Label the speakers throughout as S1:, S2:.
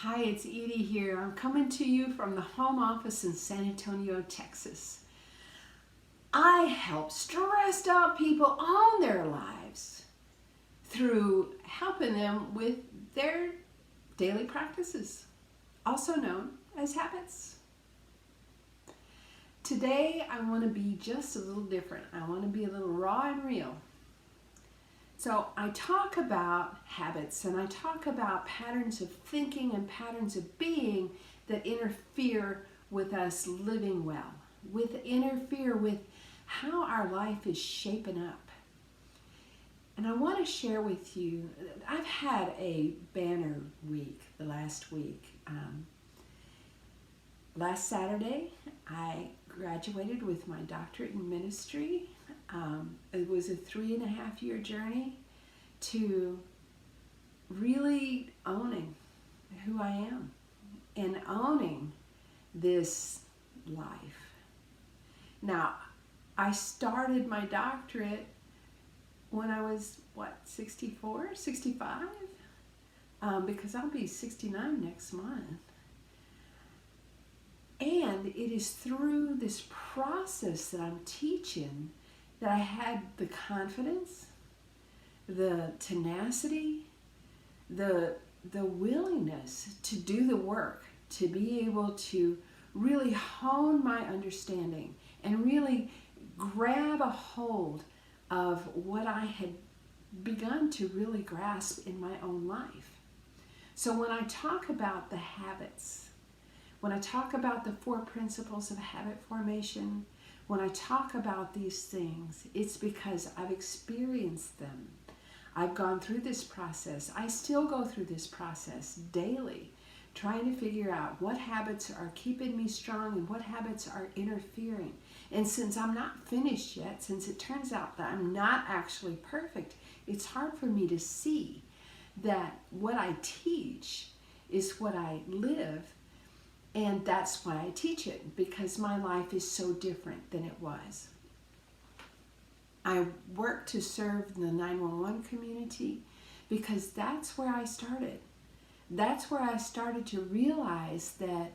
S1: Hi, it's Edie here. I'm coming to you from the home office in San Antonio, Texas. I help stressed out people own their lives through helping them with their daily practices, also known as habits. Today, I want to be just a little different. I want to be a little raw and real. So I talk about habits and I talk about patterns of thinking and patterns of being that interfere with us living well, interfere with how our life is shaping up. And I want to share with you, I've had a banner week the last week. Last Saturday, I graduated with my doctorate in ministry. It was a 3.5-year journey to really owning who I am and owning this life. Now, I started my doctorate when I was, 64, 65? Because I'll be 69 next month. And it is through this process that I'm teaching that I had the confidence, the tenacity, the willingness to do the work, to be able to really hone my understanding and really grab a hold of what I had begun to really grasp in my own life. So when I talk about the habits, when I talk about the 4 principles of habit formation, when I talk about these things, it's because I've experienced them. I've gone through this process. I still go through this process daily, trying to figure out what habits are keeping me strong and what habits are interfering. And since I'm not finished yet, since it turns out that I'm not actually perfect, it's hard for me to see that what I teach is what I live. And that's why I teach it, because my life is so different than it was. I work to serve the 911 community because that's where I started. That's where I started to realize that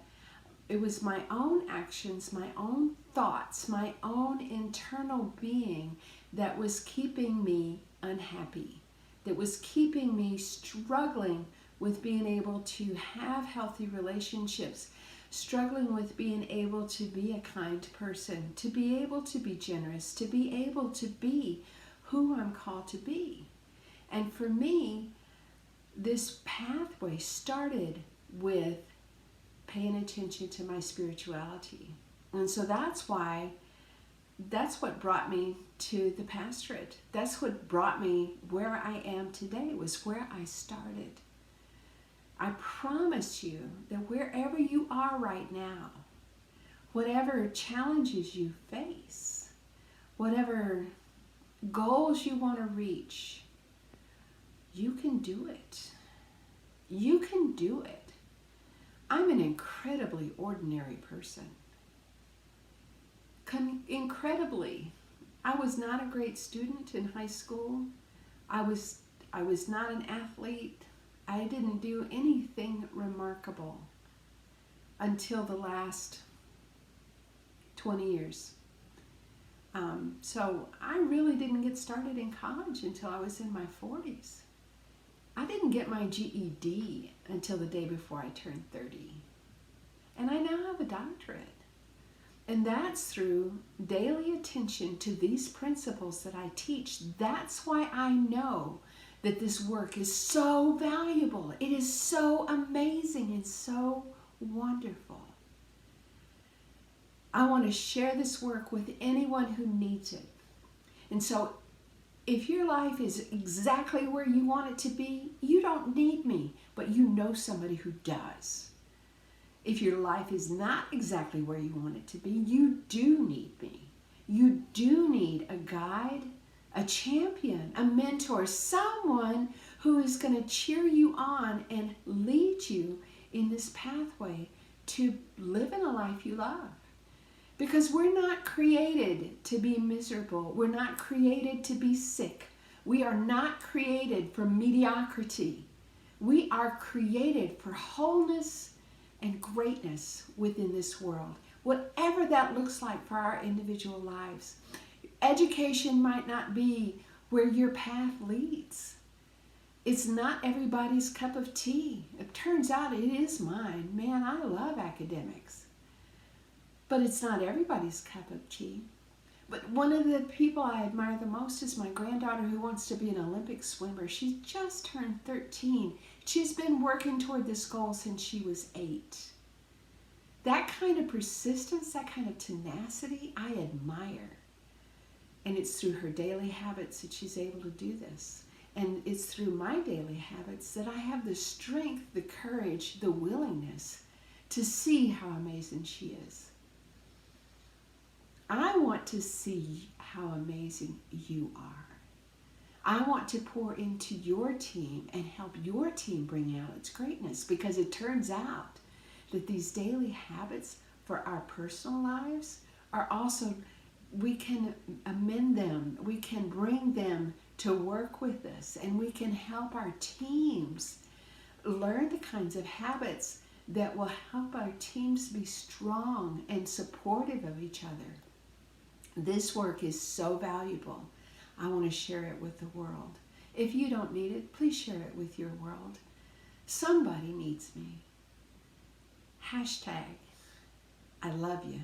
S1: it was my own actions, my own thoughts, my own internal being that was keeping me unhappy, that was keeping me struggling with being able to have healthy relationships, struggling with being able to be a kind person, to be able to be generous, to be able to be who I'm called to be. And for me, this pathway started with paying attention to my spirituality. And so that's what brought me to the pastorate. That's what brought me where I am today, was where I started. I promise you that wherever you are right now, whatever challenges you face, whatever goals you want to reach, you can do it. You can do it. I'm an incredibly ordinary person. Incredibly. I was not a great student in high school. I was not an athlete. I didn't do anything remarkable until the last 20 years. So I really didn't get started in college until I was in my 40s. I didn't get my GED until the day before I turned 30. And I now have a doctorate. And that's through daily attention to these principles that I teach. That's why I know that this work is so valuable. It is so amazing and so wonderful. I want to share this work with anyone who needs it. And so if your life is exactly where you want it to be, you don't need me, but you know somebody who does. If your life is not exactly where you want it to be, you do need me. You do need a guide, a champion, a mentor, someone who is going to cheer you on and lead you in this pathway to living a life you love. Because we're not created to be miserable. We're not created to be sick. We are not created for mediocrity. We are created for wholeness and greatness within this world, whatever that looks like for our individual lives. Education might not be where your path leads. It's not everybody's cup of tea. It turns out it is mine. Man, I love academics. But it's not everybody's cup of tea. But one of the people I admire the most is my granddaughter, who wants to be an Olympic swimmer. She's just turned 13. She's been working toward this goal since she was 8. That kind of persistence, that kind of tenacity, I admire. And it's through her daily habits that she's able to do this. And it's through my daily habits that I have the strength, the courage, the willingness to see how amazing she is. I want to see how amazing you are. I want to pour into your team and help your team bring out its greatness, because it turns out that these daily habits for our personal lives are also, we can amend them, we can bring them to work with us, and we can help our teams learn the kinds of habits that will help our teams be strong and supportive of each other. This work is so valuable. I want to share it with the world. If you don't need it, please share it with your world. Somebody needs me. Hashtag, I love you.